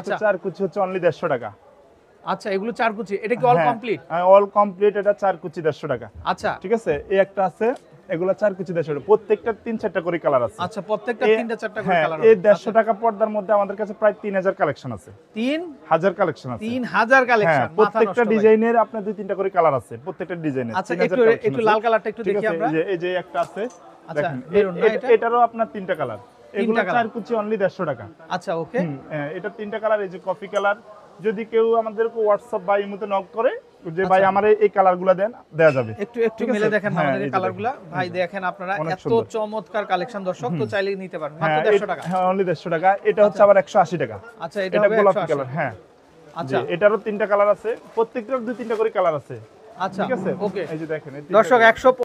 আচ্ছা চার কুচি হচ্ছে অনলি 150 টাকা। আচ্ছা এগুলো চার কুচি, এটা কি অল কমপ্লিট? হ্যাঁ অল কমপ্লিট, এটা চার কুচি 150 টাকা। আচ্ছা ঠিক আছে, এই একটা আছে, এগুলা চার কুচি 150 টাকা, প্রত্যেকটা 3-4টা করে কালার আছে। আচ্ছা প্রত্যেকটা 3-4টা করে হ্যাঁ কালার এই হবে। 150 টাকা পর্দার মধ্যে আমাদের কাছে প্রায় 3000 কালেকশন আছে। 3000 কালেকশন আছে। 3000 কালেকশন, হ্যাঁ প্রত্যেকটা ডিজাইনের আপনার 2-3টা করে কালার আছে, প্রত্যেকটা ডিজাইনের। আচ্ছা একটু লাল কালারটা একটু দেখি আমরা। এই যে একটা আছে, আচ্ছা দেখেন এটারও আপনার 3টা কালার, এগুলো চার কুচি অনলি 150 টাকা। আচ্ছা ওকে, এটা 3টা কালার, এই যে কফি কালার। যদি কেউ আমাদেরকে হোয়াটসঅ্যাপ বা ইমোতে নক করে যে ভাই আমার এই কালারগুলো দেন, দেয়া যাবে। একটু মিলে দেখেন আমাদের এই কালারগুলো। ভাই দেখেন আপনারা এত চমৎকার কালেকশন, দর্শক তো চাইলেই নিতে পারবেন মাত্র 150 টাকা। হ্যাঁ অনলি 150 টাকা। এটা হচ্ছে আবার 180 টাকা। আচ্ছা এটা হবে গোলাপি 180 কালার। হ্যাঁ আচ্ছা এটারও 3টা কালার আছে, প্রত্যেকটার 2-3টা করে কালার আছে। আচ্ছা ঠিক আছে ওকে এই যে দেখেন দর্শক 100।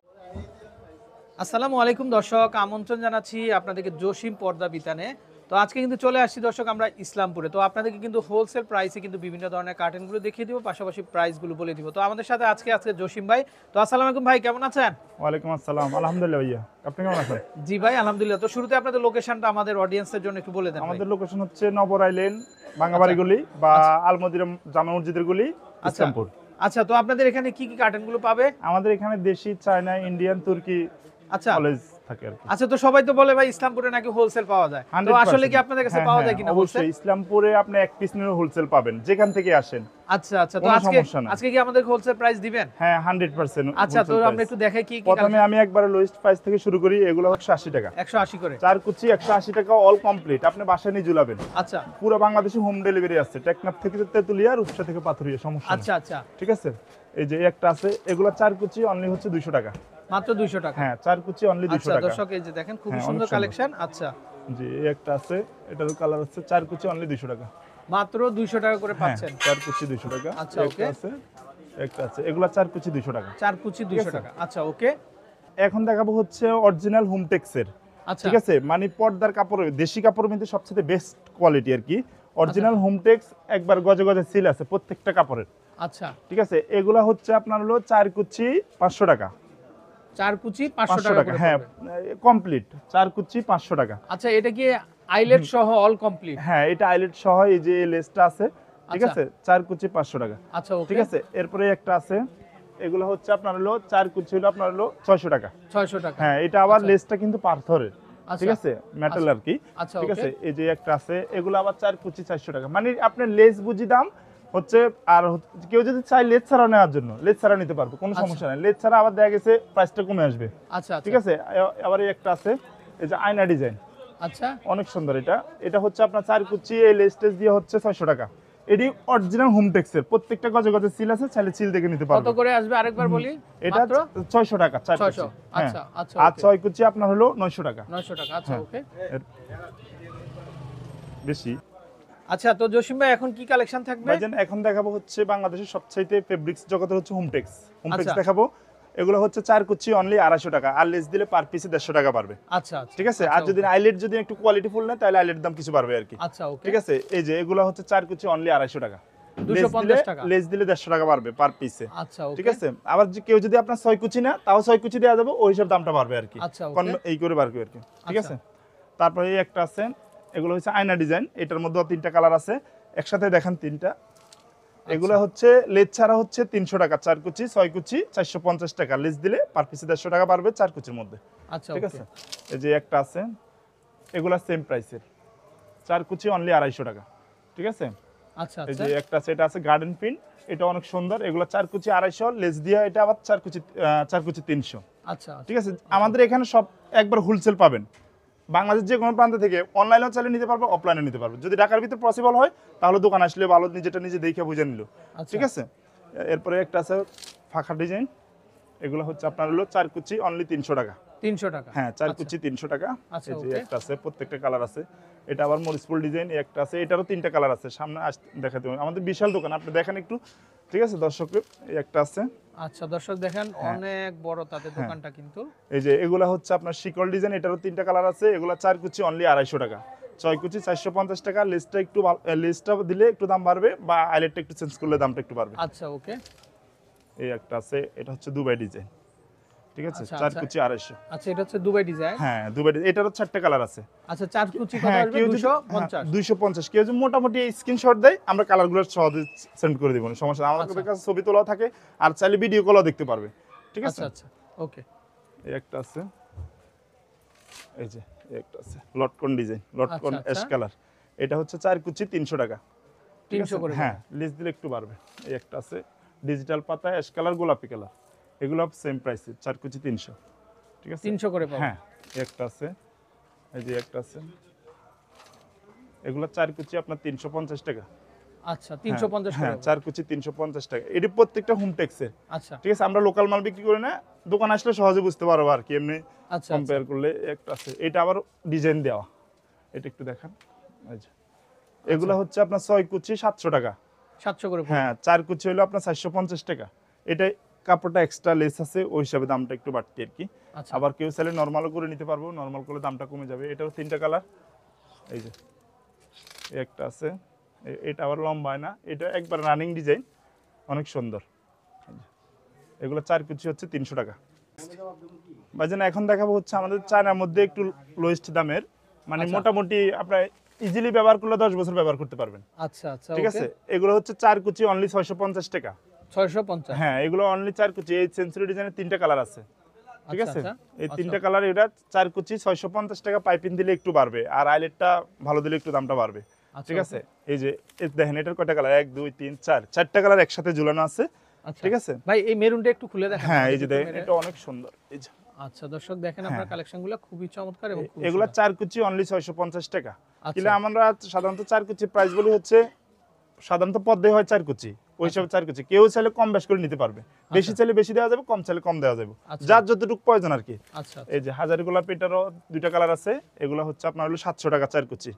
আসসালামু আলাইকুম দর্শক, আমন্ত্রণ জানাচ্ছি আপনাদেরকে জসিম পর্দা বিতানে। তো আজকে কিন্তু চলে আসছি দর্শক আমরা ইসলামপুরে। তো আপনাদেরকে কিন্তু হোলসেল প্রাইসে কিন্তু বিভিন্ন ধরনের কার্টেনগুলো দেখিয়ে দিব, পাশাপাশি প্রাইসগুলো বলে দিব। তো আমাদের সাথে আজকে জসিম ভাই। তো আসসালামু আলাইকুম ভাই, কেমন আছেন? ওয়ালাইকুম আসসালাম, আলহামদুলিল্লাহ ভাইয়া, আপনি কেমন আছেন? জি ভাই আলহামদুলিল্লাহ। তো শুরুতে আপনাদের লোকেশনটা আমাদের অডিয়েন্সের জন্য একটু বলে দেন। আমাদের লোকেশন হচ্ছে নবরাই লেন, বাঙ্গাবাড়ি গলি বা আলমদিরা জামা মসজিদের গলি, ইসলামপুর। আচ্ছা তো আপনাদের এখানে কি কি কার্টেনগুলো পাবে? আমাদের এখানে দেশি, চায়না, ইন্ডিয়ান, তুর্কি আচ্ছা কলেজ থাকে আর কি। আচ্ছা তো সবাই তো বলে ভাই ইসলামপুরে নাকি হোলসেল পাওয়া যায়, তো আসলে কি আপনাদের কাছে পাওয়া যায় কিনা? অবশ্যই ইসলামপুরে আপনি এক পিস নিয়ে হোলসেল পাবেন, যেখান থেকে আসেন। আচ্ছা আচ্ছা তো আজকে কি আমাদের হোলসেল প্রাইস দিবেন? হ্যাঁ 100%। আচ্ছা তো আমরা একটু দেখাই কি কি। প্রথমে আমি একবারে লোয়েস্ট প্রাইস থেকে শুরু করি, এগুলো 180 টাকা। 180 করে চার কুচি 180 টাকা, অল কমপ্লিট, আপনি বাসায় নিয়ে ঝুলাবেন। আচ্ছা পুরো বাংলাদেশে হোম ডেলিভারি আছে, টেকনাফ থেকে তেতুলিয়া, রূপসা থেকে পাথুরিয়া, সমস্যা আচ্ছা আচ্ছা ঠিক আছে। এই যে একটা আছে, এগুলো চার কুচি অনলি হচ্ছে 200 টাকা, মাত্র 200 টাকা। হ্যাঁ চার কুচি অনলি 200 আচ্ছা টাকা। দর্শক এই যে দেখেন খুব সুন্দর কালেকশন। আচ্ছা জি এই একটা আছে, এটারও কালার আছে, চার কুচি অনলি 200 টাকা, মাত্র 200 টাকা করে পাচ্ছেন। চার কুচি 200 টাকা। আচ্ছা ওকে, একটা আছে, এগুলা চার কুচি 200 টাকা। চার কুচি 200 টাকা। আচ্ছা ওকে, এখন দেখাবো হচ্ছে অরিজিনাল হোমটেক্সের। আচ্ছা ঠিক আছে, মানে পর্দার কাপড়, দেশি কাপড়ের মধ্যে সবচেয়ে বেস্ট কোয়ালিটি আর কি। অরিজিনাল হোমটেক্স, একবার গজে গজে সিল আছে প্রত্যেকটা কাপড়ের। আচ্ছা ঠিক আছে, এগুলা হচ্ছে আপনার হলো চার কুচি 500 টাকা। চার কুচি 500 টাকা করে, হ্যাঁ কমপ্লিট চার কুচি 500 টাকা। আচ্ছা এটা কি আইলেট সহ অল কমপ্লিট? হ্যাঁ এটা আইলেট সহ, এই যে লেসটা আছে। ঠিক আছে, চার কুচি 500 টাকা। আচ্ছা ওকে ঠিক আছে, এরপরে একটা আছে, এগুলো হচ্ছে আপনার হলো চার কুচি হলো আপনার হলো 600 টাকা। 600 টাকা। হ্যাঁ এটা আবার লেসটা কিন্তু পাথরের। ঠিক আছে, মেটাল আর কি। আচ্ছা ঠিক আছে, এই যে একটা আছে, এগুলো আবার চার কুচি 400 টাকা। মানে আপনার লেস বুঝি দাম হচ্ছে। আর কেউ যদি চাই লেস ছাড়া নেওয়ার জন্য, লেস ছাড়া নিতে পারবে, কোনো সমস্যা নেই। লেস ছাড়া আবার দেখা গেছে প্রাইসটা কমে আসবে। আচ্ছা ঠিক আছে, আবার এই একটা আছে, এই যে আয়না ডিজাইন, আচ্ছা অনেক সুন্দর। এটা হচ্ছে আপনার চার কুচি, এই লেস টেস দিয়ে হচ্ছে 600 টাকা। এটি অরিজিনাল হোমটেক্সের, প্রত্যেকটা গজে গজে সিল আছে, চাইলে সিল দেখে নিতে পারবে। কত করে আসবে আরেকবার বলি? এটা 600 টাকা চার কুচি। 600। আচ্ছা আচ্ছা আর 6 কুচি আপনার হলো 900 টাকা। 900 টাকা। আচ্ছা ওকে বেশি। আচ্ছা তো জসিম ভাই এখন কি কালেকশন থাকবে? ভাইজান এখন দেখাবো হচ্ছে বাংলাদেশের সবচাইতে ফেব্রিক্স জগতে হচ্ছে হোমটেক্স আচ্ছা। দেখাবো। এগুলো হচ্ছে চার কুচি অনলি 250 টাকা, আর লেস দিলে পার পিসে 150 টাকা পারবে। আচ্ছা ঠিক আছে, আর যদি আইলেট যদি একটু কোয়ালিটি ফুল নেয় তাহলে আইলেট দাম কিছু পারবে আর কি। আচ্ছা ওকে ঠিক আছে, এই যে এগুলো হচ্ছে চার কুচি অনলি 250 টাকা, 250 টাকা। লেস দিলে 150 টাকা পারবে পার পিসে। আচ্ছা ওকে ঠিক আছে, আবার কেউ যদি আপনার 6 কুচি না, তাও 6 কুচি দেওয়া যাবে, ওই হিসাব দামটা পারবে আর কি। আচ্ছা ওকে এই করে পারবে আর কি। ঠিক আছে, তারপরে এই একটা আছে, এগুলো হচ্ছে আয়না ডিজাইন, এটার মধ্যে 3টা কালার আছে, একসাথে দেখেন 3টা। এগুলো হচ্ছে লেস ছাড়া হচ্ছে 300 টাকা, চার কুচি 6 কুচি 450 টাকা, লেস দিলে পার পিসে 150 টাকা পারবে চার কুচির মধ্যে। আচ্ছা ঠিক আছে, এই যে একটা আছে, এগুলা সেম প্রাইসের, চার কুচি অনলি 250 টাকা। ঠিক আছে, আচ্ছা এই যে একটা আছে, এটা আছে গার্ডেন প্রিন্ট, এটা অনেক সুন্দর। এগুলো চার কুচি 250, লেস দিয়ে এটা আবার চার কুচি 300। আচ্ছা ঠিক আছে, আমাদের এখানে সব একবার হোলসেল পাবেন, বাংলাদেশ যে কোনো প্রান্ত থেকে। অনলাইনেও চালিয়ে নিতে পারবে, অফলাইনে নিতে পারবে। যদি ঢাকার ভিতরে পসিবল হয় তাহলে দোকান আসলে ভালো, নিজেটা নিজে দেখে বুঝে নিল। ঠিক আছে, এরপরে একটা আছে ফাঁকা ডিজাইন, এগুলো হচ্ছে আপনার হলো চার কুচি অনলি 300 টাকা। 300 টাকা। হ্যাঁ চার কুচি 300 টাকা। আচ্ছা এই যে একটা আছে, প্রত্যেকটা কালার আছে। এটা আবার মরিচপুল ডিজাইন, একটা আছে, এটারও 3টা কালার আছে। সামনে দেখাতে হবে, আমাদের বিশাল দোকান, আপনি দেখেন একটু। ঠিক আছে দর্শককে, এই একটা আছে। আচ্ছা দর্শক দেখেন অনেক বড় তাদের দোকানটা কিন্তু। এই যে এগুলা হচ্ছে আপনার শিকল ডিজাইন, এটারও 3টা কালার আছে। এগুলা চার কুচি অনলি 250 টাকা, 6 কুচি 450 টাকা। লেসটা দিলে একটু দাম বাড়বে, বা আইলেটটা একটু চেঞ্জ করলে দামটা একটু বাড়বে। আচ্ছা ওকে, এই একটা আছে, এটা হচ্ছে দুবাই ডিজাইন। ঠিক আছে, আচ্ছা, 4 আচ্ছা। কুচি 250। আচ্ছা, এটা হচ্ছে দুবাই ডিজাইন। হ্যাঁ, দুবাই এটারও 4টা কালার আছে। আচ্ছা, 4 কুচি কত হ্যাঁ, আসবে? কেউ যদি 250। 250, কেউ যদি মোটামুটি স্ক্রিনশট দেয় আমরা কালারগুলো সহজে সেন্ড করে দিব, সমস্যা নেই। আচ্ছা। আমাদের কাছে ছবি তোলাও থাকে, আর চাইলে ভিডিও কলও দেখতে পারবে। ঠিক আছে, আচ্ছা, আচ্ছা, ওকে। এই একটা আছে, এই যে এই একটা আছে লটকন ডিজাইন, লটকন আচ্ছা, অ্যাশ আচ্ছা। কালার। এটা হচ্ছে 4 কুচি 300 টাকা। ঠিক 300 আছে? করে হ্যাঁ, লিস্ট দিলে একটু বাড়বে। এই একটা আছে ডিজিটাল পাতা অ্যাশ কালার, গোলাপি কালার। এগুলো সেম প্রাইসে 4 কুচি 300। ঠিক আছে, 300 করে পাবো। হ্যাঁ, এই একটা আছে, এই যে একটা আছে। এগুলো 4 কুচি আপনার 350 টাকা। আচ্ছা, 350 করে হ্যাঁ, পাবো। 4 কুচি 350 টাকা। এটি প্রত্যেকটা হোম টেক্সের। আচ্ছা, ঠিক আছে, আমরা লোকাল মাল বিক্রি করি না, দোকান আসলে সহজে বুঝতে পারবো আর কি, এমনি আচ্ছা, কম্পেয়ার করলে। একটা আছে, এটা আবার ডিজাইন দেওয়া, এটা একটু দেখান। এই যে এগুলো হচ্ছে আপনার 6 কুচি 700 টাকা। 700 করে পড়বে। হ্যাঁ, 4 কুচি হলো আপনার 450 টাকা। এটা কাপড়টা এক্সট্রা লেস আছে, ওই হিসাবে দামটা একটু বাড়তি আর কি। আচ্ছা, আবার কেউ চাইলে নর্মালও করে নিতে পারবো, নর্মাল করলে দামটা কমে যাবে। এটাও 3টা কালার। এই যে এই একটা আছে, এটা আবার লম্বা হয় না, এটা একবার রানিং ডিজাইন, অনেক সুন্দর। এই যে, এগুলো 4 কুচি হচ্ছে 300 টাকা। ভাইজান এখন দেখাবো হচ্ছে আমাদের চায়নার মধ্যে একটু লোয়েস্ট দামের, মানে আচ্ছা। মোটামুটি আপনার ইজিলি ব্যবহার করলে 10 বছর ব্যবহার করতে পারবেন। আচ্ছা, আচ্ছা, ঠিক ওকে। আছে, এগুলো হচ্ছে 4 কুচি অনলি 650 টাকা। 650। হ্যাঁ, এগুলো অনলি 4 কুচি। এই সেঞ্চুরি ডিজাইনের 3টা কালার আছে। ঠিক আচ্ছা, আছে, আচ্ছা, এই আচ্ছা। 3টা কালার, এটা 4 কুচি 650 টাকা। পাইপিং দিলে একটু বাড়বে, আর আইলেটটা ভালো দিলে একটু দামটা বাড়বে। আচ্ছা, ঠিক ওকে। আছে, এই যে দেখেন এটার কয়টা কালার, 1 2 3 4, 4টা কালার একসাথে ঝুলানো আছে। আচ্ছা। ঠিক আছে, ভাই এই মেরুনটা একটু খুলে দেখেন। হ্যাঁ, এই আমাদের যে একটু দেখেন মেরে। এটা অনেক সুন্দর। এই যে আচ্ছা, দর্শক দেখেন আপনার কালেকশনগুলো খুবই চমৎকার এবং খুবই এগুলা সুন্দর। 4 কুচি অনলি 650 টাকা। আচ্ছা। কিন্তু আমরা সাধারণত 4 কুচি প্রাইস বলি হচ্ছে, সাধারণত পদ্মায় হয় 4 কুচি, ওই হিসাবে 4 কুচি। কেউ চাইলে কম বেশ করে নিতে পারবে, বেশি চাইলে বেশি দেওয়া যাবে, কম চাইলে কম দেওয়া যাবে, আচ্ছা। যার যতটুকু প্রয়োজন আর কি। আচ্ছা, এই যে হাজারি গোলাপি, এটারও 2টা কালার আছে। এগুলো হচ্ছে আপনার হলো 700 টাকা 4 কুচি।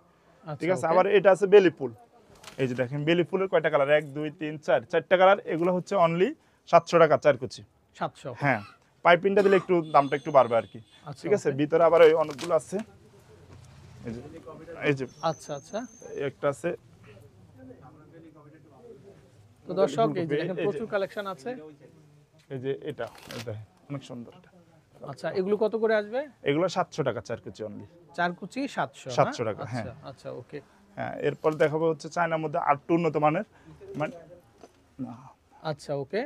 ঠিক আছে, ওকে। আবার এটা আছে বেলি ফুল। এই যে দেখেন বেলি ফুলের কয়টা কালার, 1 2 3 4, 4টা কালার। এগুলো হচ্ছে অনলি 700 টাকা 4 কুচি। 700। হ্যাঁ, পাইপিংটা দিলে একটু দামটা একটু বাড়বে আর কি। আচ্ছা, ঠিক আছে, ওকে। ভিতরে আবার ওই অনেকগুলো আছে। এই যে এই যে আচ্ছা, আচ্ছা। একটা আছে। তো দর্শক এই যে দেখেন এই যে- প্রচুর কালেকশন আছে। এই যে এটা দেখেন অনেক সুন্দর এটা। আচ্ছা, এগুলো কত করে আসবে? এগুলো 700 টাকা 4 কুচি অনলি। 4 কুচি 700 না? 700 টাকা, আচ্ছা, হ্যাঁ। আচ্ছা, ওকে। হ্যাঁ, এরপর দেখাবো হচ্ছে চায়নার মধ্যে আর একটু উন্নত মানের, মানে আচ্ছা, ওকে।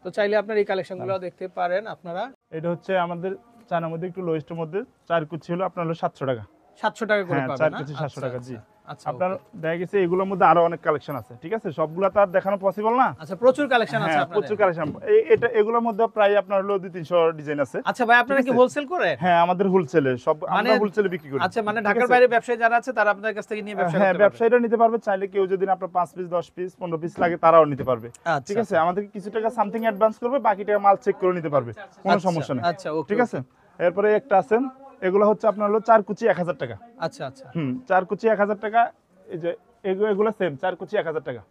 তো চাইলে আপনার এই কালেকশনগুলো দেখতে পারেন আপনারা। এটা হচ্ছে আমাদের চায়নার মধ্যে একটু লোয়েস্টের মধ্যে 4 কুচি হলো আপনার হলো 700 টাকা। 700 টাকা করে হ্যাঁ, পাবেন 4 না? কুচি 700 টাকা, জি। আচ্ছা, আপনার ওকে। দেখা গেছে এগুলোর মধ্যে আরো অনেক কালেকশন আছে। ঠিক আছে, সবগুলা তো আর দেখানো পসিবল না। আচ্ছা, প্রচুর কালেকশন আছে হ্যাঁ, আপনাদের। প্রচুর কালেকশন। এটা এগুলোর মধ্যে প্রায় আপনার হলো 200-300 ডিজাইন আছে। আচ্ছা ভাই, আপনারা ঠিক কি আছে। হোলসেল করেন? হ্যাঁ, আমাদের হোলসেলে সব, আমরা মানে- হোলসেলে বিক্রি করি। আচ্ছা, মানে ঠিক ঢাকার আছে? বাইরে ব্যবসায়ী যারা আছে তারা আপনাদের কাছ থেকে নিয়ে ব্যবসা হ্যাঁ, করতে পারবে। ব্যবসায়ীরা নিতে পারবে, চাইলে কেউ যদি আপনার 5 পিস 10 পিস 15 পিস লাগে তারাও নিতে পারবে। আচ্ছা, ঠিক আছে, আমাদেরকে কিছু টাকা সামথিং অ্যাডভান্স করবে, বাকি টাকা মাল চেক করে নিতে পারবে, কোনো আচ্ছা, সমস্যা নেই। আচ্ছা, ওকে, ঠিক আছে, এরপরে একটা আছে, এগুলো হচ্ছে আপনার হলো 4 কুচি 1000 টাকা। আচ্ছা, আচ্ছা। 4 কুচি 1000 টাকা। এই যে এগুলো সেম 4 কুচি 1000 টাকা।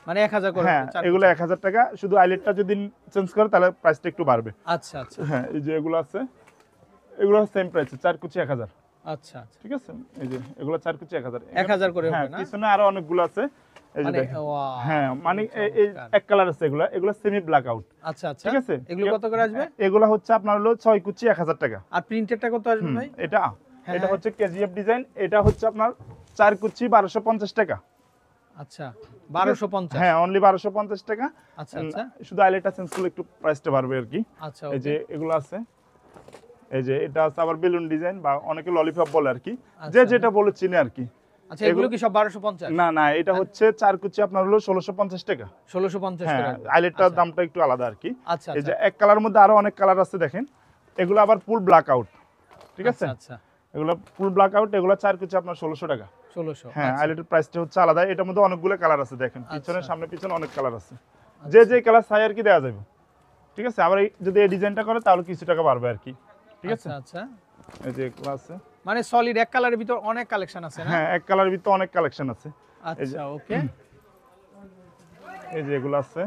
মানে 1000 করে হ্যাঁ, 4 এগুলো 1000 টাকা। শুধু আইলেটটা যদি চেঞ্জ করে তাহলে প্রাইসটা একটু বাড়বে। আচ্ছা, আচ্ছা, হ্যাঁ, এই যে এগুলো আছে, এগুলো সেম প্রাইস 4 কুচি 1000। আচ্ছা, আচ্ছা। ঠিক আছে, এই যে এগুলো 4 কুচি 1000। 1000 করে হ্যাঁ, হবে না? পিছনে আরো অনেকগুলো আছে। এই যে মানে দেখেন। ওয়াও। হ্যাঁ, মানে এই এক কালার আছে, এগুলো সেমি ব্ল্যাক আউট। আচ্ছা, আচ্ছা। ঠিক আছে, এগুলো কত করে আসবে? এগুলো হচ্ছে আপনার হলো 6 কুচি 1000 টাকা। আর প্রিন্টেডটা কত আসবে ভাই? এটা হ্যাঁ, এটা হ্যাঁ। হচ্ছে কেজিএফ ডিজাইন। এটা হচ্ছে আপনার 4 কুচি 1250 টাকা। আচ্ছা, 1250। হ্যাঁ, অনলি 1250 টাকা। আচ্ছা, আচ্ছা, শুধু আইলেটটা চেঞ্জ করলে একটু প্রাইসটা বাড়বে আর কি। আচ্ছা, এই যে ওকে। এগুলো আছে, এই যে এটা আছে আবার বেলুন ডিজাইন, বা অনেকে ললিপপ বলে আর কি, আচ্ছা, যে যেটা বলে চিনে আর কি। আচ্ছা, এগুলো কি সব 1250? না না, এটা হচ্ছে 4 কুচি আপনার হলো 1650 টাকা। 1650 হ্যাঁ, করে আসবে। আইলেটটার আচ্ছা, দামটা একটু আলাদা আর কি। আচ্ছা, এই যে আচ্ছা, এক কালার মধ্যে আরো অনেক কালার আছে দেখেন। এগুলো আবার ফুল ব্ল্যাক আউট। ঠিক আছে, আচ্ছা, আচ্ছা, এগুলো ফুল ব্ল্যাক আউট। এগুলো 4 কুচি আপনার 1600 টাকা। 1600। হ্যাঁ, আচ্ছা, আইলেটের প্রাইসটা হচ্ছে আলাদা। এটার মধ্যে অনেকগুলো কালার আছে দেখেন, পিছনে আচ্ছা। সামনে পিছনে অনেক কালার আছে, যে যে কালার চাই আর কি দেওয়া যাবে। ঠিক আছে, আবার যদি এই ডিজাইনটা করে তাহলে কিছু টাকা বাড়বে আর কি। ঠিক আছে, আচ্ছা, আচ্ছা। এই যে এগুলো আছে। মানে সলিড এক কালারের ভিতর অনেক কালেকশন আছে না? হ্যাঁ, এক কালারের ভিতরে অনেক কালেকশন আছে। আচ্ছা, ওকে। এই যে এগুলো আছে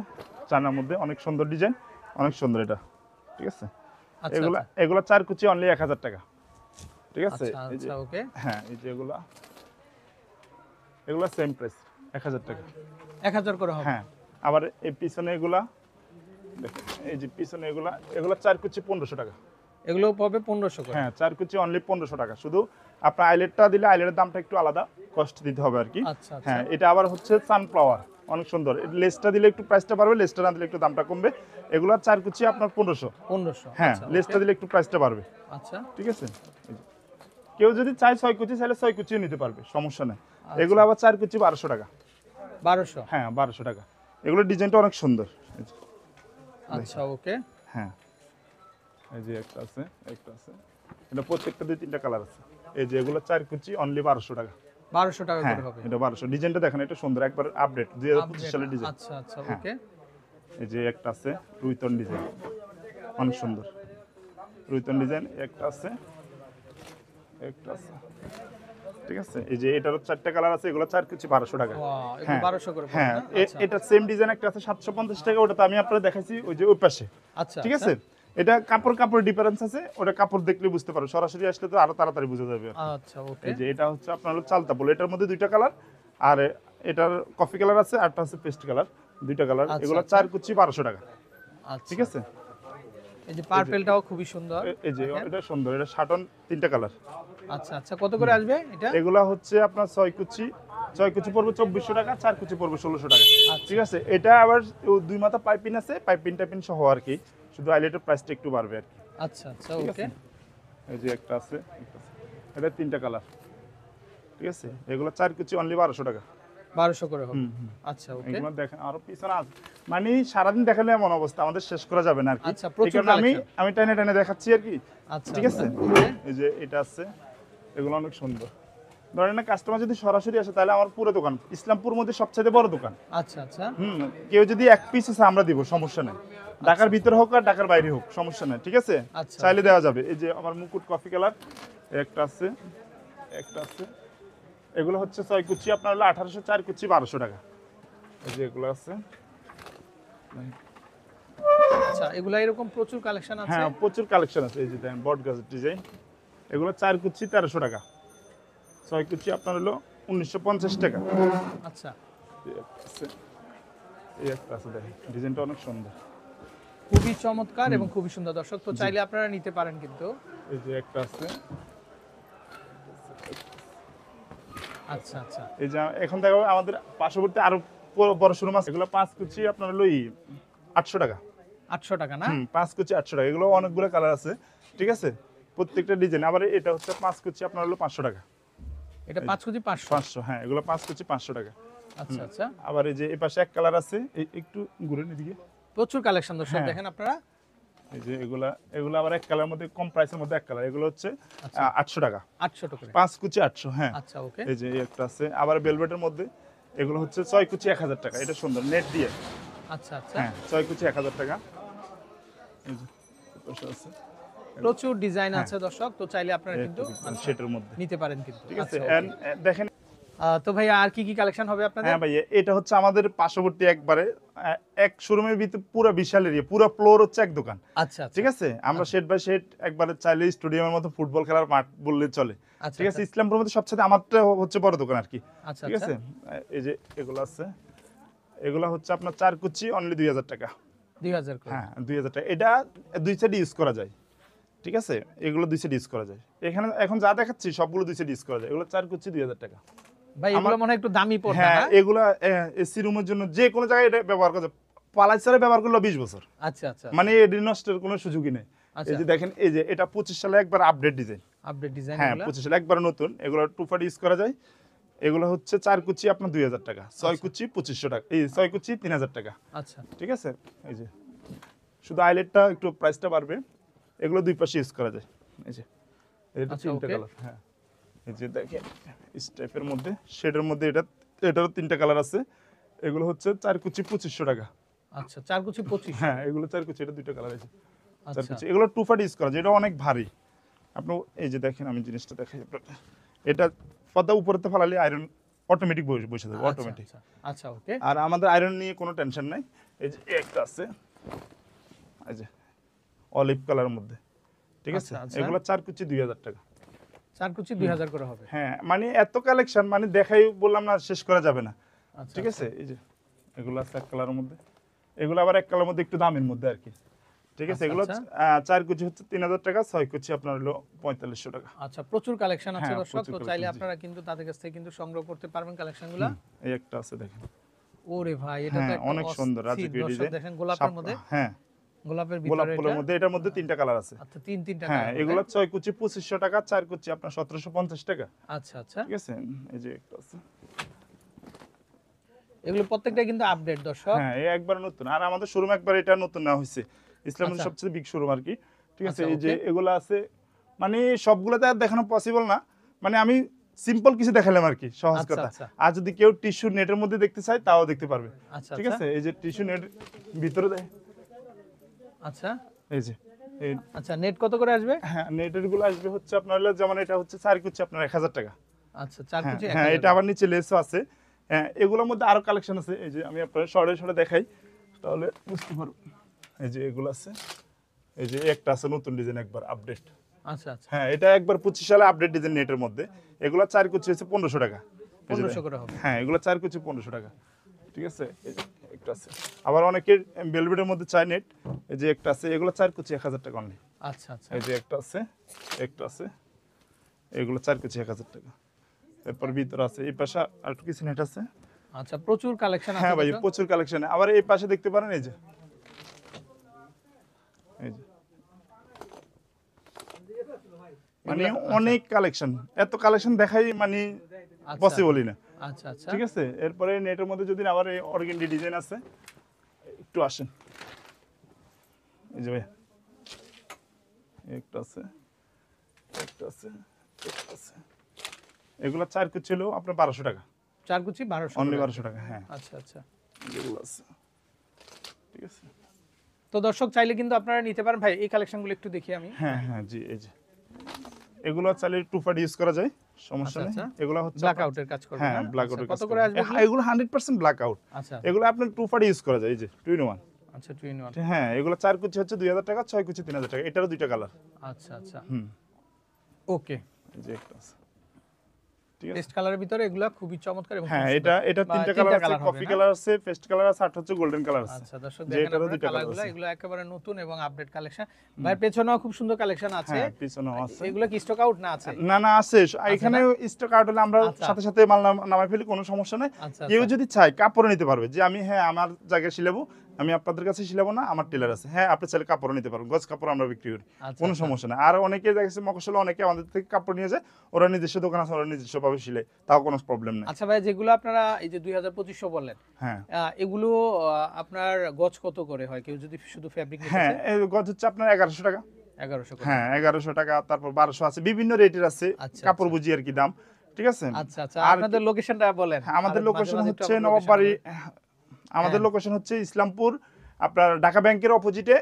চায়নার মধ্যে, অনেক সুন্দর ডিজাইন, অনেক সুন্দর এটা। ঠিক আছে, আচ্ছা, এগুলা আচ্ছা, এগুলা 4 কুচি অনলি 1000 টাকা। ঠিক আছে, আচ্ছা, এই যে আচ্ছা, ওকে। হ্যাঁ, এই যে এগুলা সেম প্রাইস 1000 টাকা। 1000 করে হবে। হ্যাঁ, আবার এই পিছনে এগুলা দেখেন, এই যে পিছনে এগুলা 4 কুচি 1500 টাকা। এগুলো পাবে 1500 করে। হ্যাঁ 4 কুচি অনলি 1500 টাকা। শুধু আপনার আইলেটটা দিলে আইলেটের দামটা একটু আলাদা কস্ট দিতে হবে আর কি। আচ্ছা আচ্ছা। হ্যাঁ এটা আবার হচ্ছে সানফ্লাওয়ার, অনেক সুন্দর। লেসটা দিলে একটু প্রাইসটা বাড়বে, লেসটা না দিলে একটু দামটা কমবে। এগুলো 4 কুচি আপনার 1500। 1500। হ্যাঁ আচ্ছা, লেসটা দিলে একটু প্রাইসটা বাড়বে। আচ্ছা ঠিক আছে, এই যে। কেউ যদি চায় 6 কুচি চাইলে 6 কুচিও নিতে পারবে, সমস্যা নেই। এগুলো আবার 4 কুচি 1200 টাকা। 1200। হ্যাঁ 1200 টাকা। এগুলোর ডিজাইনটা অনেক সুন্দর। এই যে। আচ্ছা ওকে। হ্যাঁ এই যে একটা আছে, একটা আছে। এটা প্রত্যেকটা 2-3টা কালার আছে। এই যে এগুলো 4 কুচি অনলি 1200 টাকা। 1200 টাকা হ্যাঁ করে হবে। এটা 1200। ডিজাইনটা দেখেন, এটা সুন্দর, একবার আপডেট 2025 সালের ডিজাইন। আচ্ছা আচ্ছা হ্যাঁ। ওকে। এই যে একটা আছে রুইতন ডিজাইন, অনেক সুন্দর রুইতন ডিজাইন। একটা আছে, একটা আছে। ঠিক আছে, এই যে এটারও 4টা কালার আছে। এগুলো 4 কুচি 1200 টাকা। ওয়াও, এগুলো হ্যাঁ 1200 করে পড়বে হ্যাঁ না? আচ্ছা এটা সেম ডিজাইন একটা আছে 750 টাকা। ওটা তো আমি আপনাদের দেখাইছি ওই যে ওই পাশে। আচ্ছা। ঠিক আছে, এটা কাপড় ডিফারেন্স আছে, ওটা কাপড় দেখলে বুঝতে পারো, সরাসরি আসলে তো আরো তাড়াতাড়ি বুঝা যাবে। আচ্ছা ওকে। এই যে এটা হচ্ছে আপনার হলো চালতা বলে, এটার মধ্যে 2টা কালার, আর এটার কফি কালার আছে, আরটা আছে পেস্ট কালার, 2টা কালার। আচ্ছা, এগুলো আচ্ছা। 4 কুচি 1200 টাকা। আচ্ছা ঠিক আছে, এই যে পার্পলটাও খুবই সুন্দর। এই যে এটা সুন্দর, এটা শাটন 3টা কালার। আচ্ছা আচ্ছা, কত করে আসবে এটা? এগুলা হচ্ছে আপনার 6 কুচি পড়বে 2400 টাকা, 4 কুচি পড়বে 1600 টাকা। আচ্ছা। ঠিক আছে, এটা আবার 2 মাথা পাইপিং আছে, পাইপিং সহ আর কি, শুধু আইলেটের প্রাইসটা একটু বাড়বে আর কি। আচ্ছা আচ্ছা ঠিক ওকে। আছে, এই যে একটা আছে, একটা আছে। এটা 3টা কালার। ঠিক আছে, এগুলো 4 কুচি অনলি 1200 টাকা। 1200 করে হবে। আচ্ছা ওকে। এগুলো দেখেন আরো পিছনে আছে, মানে সারাদিন দেখালে এমন অবস্থা, আমাদের শেষ করা যাবে না আর কি। আচ্ছা, প্রচুর এই কারণে collection। আমি টাইনে দেখাচ্ছি আর কি। আচ্ছা ঠিক আছে, ওকে। এই যে এটা আছে, এগুলো অনেক সুন্দর। ধরেন না কাস্টমার যদি সরাসরি আসে তাহলে আমার পুরো দোকান, ইসলামপুর মধ্যে সবচেয়ে বড় দোকান। আচ্ছা আচ্ছা কেউ যদি এক পিস আছে আমরা দিব, সমস্যা নেই। ঢাকার ভিতরে হোক আর ঢাকার বাইরে হোক, সমস্যা নেই। ঠিক আছে, আচ্ছা। চাইলে দেওয়া যাবে। এই যে আমার মুকুট কফি কালার একটা আছে, একটা আছে। এগুলো হচ্ছে 6 কুচি আপনার হলো 1800, 4 কুচি 1200 টাকা। এই যে এগুলো আছে। আচ্ছা, এগুলা এরকম প্রচুর কালেকশন আছে। হ্যাঁ প্রচুর কালেকশন আছে। এই যে দেখেন বট গাছের ডিজাইন, এগুলো 4 কুচি 1300 টাকা। 6 কুচি আপনার হলো 1950 টাকা। আচ্ছা এই একটা আছে, এই একটা আছে, দেখেন ডিজাইনটা অনেক সুন্দর। খুবই চমৎকার এবং খুবই সুন্দর। দর্শক তো চাইলে আপনারা নিতে পারেন কিন্তু। এই যে একটা আছে। আচ্ছা আচ্ছা এই যে এখন দেখো আমাদের পার্শ্ববর্তী আরো বড় শোরুম আছে, এগুলো 5 কুচি আপনার হলো 800 টাকা। 800 টাকা না? 5 কুচি 800 টাকা। এগুলো অনেকগুলো কালার আছে। ঠিক আছে, প্রত্যেকটা ডিজাইন। আবার এটা হচ্ছে 5 কুচি আপনার হলো 500 টাকা। এটা 5 কেজি 500। 500, হ্যাঁ এগুলো 5 কুচি 500 টাকা। আচ্ছা আচ্ছা, আবার এই যে এই পাশে এক কালার আছে, একটু ঘুরে এদিকে। প্রচুর কালেকশন দর্শক হ্যাঁ। দেখেন আপনারা। এই যে এগুলা আবার এক কালার মধ্যে, কম প্রাইসের মধ্যে এক কালার। এগুলো হচ্ছে 800 টাকা। 800 টাকা করে। 5 কুচি 800। হ্যাঁ আচ্ছা ওকে। এই যে এই একটা আছে আবার ভেলভেটের মধ্যে, এগুলো হচ্ছে 6 কুচি 1000 টাকা। এটা সুন্দর নেট দিয়ে। আচ্ছা আচ্ছা, হ্যাঁ 6 কুচি 1000 টাকা। এই যে এই পাশে আছে, প্রচুর ডিজাইন আছে দর্শক, তো চাইলে আপনারা কিন্তু সেটার মধ্যে। নিতে পারেন কিন্তু। ঠিক আছে, আচ্ছা, okay। দেখেন। তো ভাই আর কি কি কালেকশন হবে আপনাদের? হ্যাঁ ভাই, এটা হচ্ছে আমাদের পার্শ্ববর্তী একবারে এক শোরুমের ভিতরে পুরো বিশাল এরিয়া, পুরো ফ্লোর হচ্ছে এক দোকান। আচ্ছা আচ্ছা ঠিক আছে, আমরা শেড বাই শেড একবারে চাইলে স্টেডিয়ামের মতো ফুটবল খেলার মাঠ বললে চলে। আচ্ছা, ঠিক আছে, ইসলামপুরের মধ্যে সবচেয়ে আমারটা হচ্ছে বড় দোকান আর কি। আচ্ছা ঠিক আছে, এই যে এগুলো আছে, এগুলো হচ্ছে আপনার 4 কুচি অনলি 2000 টাকা। 2000 করে। হ্যাঁ 2000 টাকা। এটা 2 সাইড ইউজ করা যায়। ঠিক আছে, এগুলো 2 সাইড ইউজ করা যায়। এখানে এখন যা দেখাচ্ছি সবগুলো 2 সাইড ইউজ করা যায়। এগুলো 4 কুচি 2000 টাকা। ভাই এগুলো মনে হয় একটু দামি পড়বে হ্যাঁ না? এগুলা এসি রুমের জন্য যে কোনো জায়গায় এটা ব্যবহার করা যায়। পালাইসারে ব্যবহার করলে 20 বছর, আচ্ছা আচ্ছা, মানে এডি নষ্টের কোনো সুযোগই নেই। আচ্ছা। এই যে দেখেন, এই যে এটা 25 সালে একবার আপডেট ডিজাইন। আপডেট ডিজাইন হ্যাঁ এগুলো। 25 সালে একবার নতুন। এগুলো 2 ফাট ইউজ করা যায়। এগুলো হচ্ছে 4 কুচি আপনার 2000 টাকা, 6 কুচি 2500 টাকা, এই 6 কুচি 3000 টাকা। আচ্ছা ঠিক আছে, এই যে শুধু আইলেটটা একটু প্রাইসটা বাড়বে। এগুলো 2 পাশে ইউজ করা যায়। এই যে এটা আচ্ছা, 3টা okay। কালার। হ্যাঁ এই যে দেখেন স্টেপের মধ্যে, শেডের মধ্যে, এটারও 3টা কালার আছে। এগুলো হচ্ছে 4 কুচি 2500 টাকা। আচ্ছা, 4 কুচি 25। হ্যাঁ এগুলো 4 কুচি, এটা 2টা কালার আছে। 4 আচ্ছা কুচি এগুলো 2 ফাট ইউজ করা যায়। এটা অনেক ভারী। আপনি এই যে দেখেন, আমি জিনিসটা দেখাই আপনাকে। এটা পর্দা উপরেতে ফেলালে আয়রন অটোমেটিক বসে যাবে, অটোমেটিক। আচ্ছা আচ্ছা ওকে। আর আমাদের আয়রন নিয়ে কোনো টেনশন নাই। এই যে একটা আছে, এই যে অলিভ কালারের মধ্যে। ঠিক আছে, আচ্ছা, আচ্ছা। এগুলো 4 কুচি 2000 টাকা। 4 কুচি 2000 করে হবে। হ্যাঁ মানে এত কালেকশন, মানে দেখাই বললাম না, শেষ করা যাবে না। আচ্ছা ঠিক আছে, এই যে এগুলো আছে এক কালারের মধ্যে। এগুলো আবার এক কালারের মধ্যে একটু দামের মধ্যে আর কি। ঠিক আছে, আচ্ছা, এগুলো আচ্ছা। 4 কুচি হচ্ছে 3000 টাকা, 6 কুচি আপনার হলো 4500 টাকা। আচ্ছা, প্রচুর কালেকশন আছে হ্যাঁ, দর্শক, প্রচুর তো collection, চাইলে জি। আপনারা কিন্তু তাদের কাছ থেকে কিন্তু সংগ্রহ করতে পারবেন কালেকশনগুলো। এই একটা আছে দেখেন। ওরে ভাই, এটা তো হ্যাঁ, একটা অনেক সুন্দর অস্থির রাজকীয় দর্শক, ডিজাইন। দেখেন গোলাপের মধ্যে, হ্যাঁ, গোলাপের গোলাপ ভিতরে ফুলের এটা। মধ্যে, এটার মধ্যে 3টা কালার আছে। আচ্ছা, তিনটা হ্যাঁ, কালার এগুলো 6 কুচি 2500 টাকা, 4 কুচি আপনার 1750 টাকা। আচ্ছা, আচ্ছা। ঠিক আছে, এই যে একটা আছে। এগুলো প্রত্যেকটা কিন্তু আপডেট দর্শক। হ্যাঁ, এই একবার নতুন, আর আমাদের শোরুম একবার এটা নতুন নেওয়া হয়েছে, ইসলামের আচ্ছা। সবচেয়ে বিগ শোরুম আর কি। ঠিক আছে, আচ্ছা, এই যে okay। এগুলো আছে, মানে সবগুলোতে আর দেখানো পসিবল না, মানে আমি সিম্পল কিছু দেখালাম আর কি, সহজ আচ্ছা, কথা। আচ্ছা। আর যদি কেউ টিস্যু নেটের মধ্যে দেখতে চায় তাও দেখতে পারবে। আচ্ছা, ঠিক আচ্ছা। আছে, এই যে টিস্যু নেট ভিতরে দেয়, আচ্ছা, এই যে এই, আচ্ছা। নেট কত করে আসবে? হ্যাঁ, নেটের গুলো আসবে হচ্ছে আপনার হলো, যেমন এটা হচ্ছে 4 কুচি আপনার 1000 টাকা। আচ্ছা, 4 হ্যাঁ, কুচি হ্যাঁ, 1000 এটা আবার নিচে লেসও আছে। হ্যাঁ, এগুলোর মধ্যে আরো কালেকশন আছে, এই যে আমি আপনার শর্টে শর্টে দেখাই তাহলে বুঝতে পারবো। এই যে এগুলো আছে, এই যে একটা আছে নতুন ডিজাইন একবার আপডেট। আচ্ছা, আচ্ছা। হ্যাঁ, এটা একবার 25 সালে আপডেট ডিজাইন নেটের মধ্যে। এগুলো 4 কুচি হচ্ছে 1500 টাকা। এই যে 1500 করে হবে। হ্যাঁ, এগুলো 4 কুচি 1500 টাকা। ঠিক আছে, এই যে একটা আছে। আবার অনেকের ভেলভেটের মধ্যে চাই নেট, এই যে একটা আছে, এগুলো 4 কুচি 1000 টাকা অনলি। আচ্ছা, আচ্ছা। এই যে একটা আছে, একটা আছে, এগুলো 4 কুচি 1000 টাকা। এরপর ভিতরে আছে, এই পাশে আর একটু কিছু নেট আছে। আচ্ছা, প্রচুর কালেকশন আছে হ্যাঁ ভাই, দর্শক। প্রচুর কালেকশন। আবার এই পাশে দেখতে পারেন, এই যে এই যে মানে অনেক কালেকশন, এত কালেকশন দেখাই মানে আচ্ছা, পসিবলই না। আচ্ছা, আচ্ছা। ঠিক আছে, এরপরে নেটের মধ্যে যদি আবার এই অর্গেন্ডি ডিজাইন আছে, একটু আসেন, এই যে ভাই একটা আছে, একটা আছে, একটা আছে। এগুলো 4 কুচি ছিল আপনার 1200 টাকা, 4 কুচি 1200 অনলি করে। 1200 টাকা। হ্যাঁ, আচ্ছা, আচ্ছা। এগুলো আছে। ঠিক আছে, তো দর্শক চাইলে কিন্তু আপনারা নিতে পারেন। ভাই, এই কালেকশনগুলো একটু দেখি আমি। হ্যাঁ, হ্যাঁ, জি, এই যে এগুলো চাইলে টু পার্ট ইউজ করা যায়, সমস্যা আচ্ছা, নেই। আচ্ছা। এগুলো হচ্ছে ব্ল্যাক আউটের কাজ করবে হ্যাঁ, না? ব্ল্যাক আচ্ছা, আউটের কত করে আসবে এগুলো? এগুলো 100% ব্ল্যাক আউট। আচ্ছা, এগুলো আপনার টু পার্ট ইউজ করা যায়, এই যে 2 in 1। আচ্ছা, 2 in 1। হ্যাঁ, এগুলো 4 কুচি হচ্ছে 2000 টাকা, 6 কুচি 3000 টাকা। এটারও দুইটা কালার। আচ্ছা, আচ্ছা। হুম, ওকে। এই যে একটা আছে। ঠিক আছে, পেস্ট কালারের ভিতরে এগুলা খুবই চমৎকার এবং হ্যাঁ, খুব এটা সুন্দর। এটা বা তিনটা তিনটা কালার আছে, হবে কফি না? কালার আছে, পেস্ট কালার আছে, আর হচ্ছে গোল্ডেন কালার আছে। আচ্ছা, দর্শক যে দেখেন এটারও আপনারা দুইটা কালার কালারগুলো, আছে। এগুলো একেবারে নতুন এবং আপডেট কালেকশন। ভাই, পেছনেও খুব সুন্দর কালেকশন আছে। হ্যাঁ, পিছনেও আছে। এগুলো কি স্টক আউট না আছে? না, না, আছে। এখানে স্টক আউট হলে আমরা আচ্ছা। সাথে সাথে মাল নামাই ফেলি, কোনো সমস্যা নাই। আচ্ছা, কেউ আচ্ছা। যদি চায় কাপড় নিতে পারবে, যে আমি হ্যাঁ আমার জায়গায় সিলাবো, আমি আপনাদের কাছে সিলাবো না, আমার টেলার আছে, হ্যাঁ আপনি চাইলে কাপড় নিতে পারবেন, গজ কাপড় আমরা বিক্রি করি, আচ্ছা, কোনো আচ্ছা। সমস্যা নাই। আর অনেকে দেখেছে মকসলে অনেকে আমাদের থেকে কাপড় নিয়ে যায়, ওরা নিজস্ব দোকান আছে, ওরা নিজস্বভাবে সিলে, তাও কোনো প্রবলেম নেই। আচ্ছা ভাই, যেগুলো আপনারা এই যে 2500 বললেন, হ্যাঁ, এগুলো আপনার গজ কত করে হয়? কেউ যদি শুধু ফেব্রিক নিতে হ্যাঁ, চায়? এই গজ হচ্ছে আপনার 1100 টাকা। 1100 করে। হ্যাঁ, 1100 টাকা, তারপর 1200 আছে, বিভিন্ন রেটের আছে, আচ্ছা, কাপড় আচ্ছা। বুঝি আর কি দাম। ঠিক আছে, আচ্ছা, আচ্ছা। আর আপনাদের লোকেশনটা বলেন। হ্যাঁ, আমাদের আর মাঝে লোকেশন মাঝে একটু হচ্ছে আপনার নবাববাড়ি। লোকেশনটা আমাদের হ্যাঁ। লোকেশন হচ্ছে ইসলামপুর, আপনার ঢাকা ব্যাংকের অপোজিটে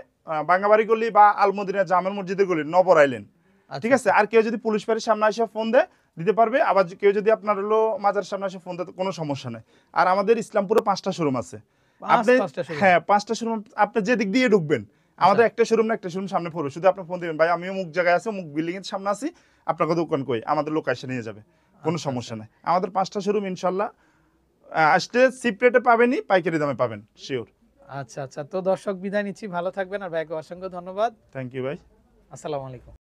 বাঙ্গাবাড়ি গলি বা আলমদিনা জামের মসজিদের গলি, নবর আইল্যান্ড। আচ্ছা, ঠিক আছে, আর কেউ যদি পুলিশ বাড়ির সামনে এসে ফোন দেয় দিতে পারবে, আবার কেউ যদি আপনার হলো মাজার সামনে এসে ফোন দেয় কোনো সমস্যা নেই। আর আমাদের ইসলামপুরে 5টা শোরুম আছে। আপনি 5টা showroom? হ্যাঁ, 5টা শোরুম, আপনি যে দিক দিয়ে ঢুকবেন, আমাদের একটা শোরুম না, একটা শোরুম সামনে পড়বে, শুধু আপনি ফোন দিবেন, ভাই আমি অমুক জায়গায় আছি, অমুক বিল্ডিং এর সামনে আছি, আপনাকে দোকান কই, আমাদের লোক এসে নিয়ে যাবে, কোনো সমস্যা নেই। আমাদের 5টা শোরুম ইনশাল্লাহ আসলে চিপ রেটে পাবেনই, পাইকারি দামে পাবেন শিওর। আচ্ছা, আচ্ছা। তো দর্শক বিদায় নিচ্ছি, ভালো থাকবেন, আর ভাইকে অসংখ্য ধন্যবাদ। থ্যাংক ইউ ভাই। আসসালামু আলাইকুম।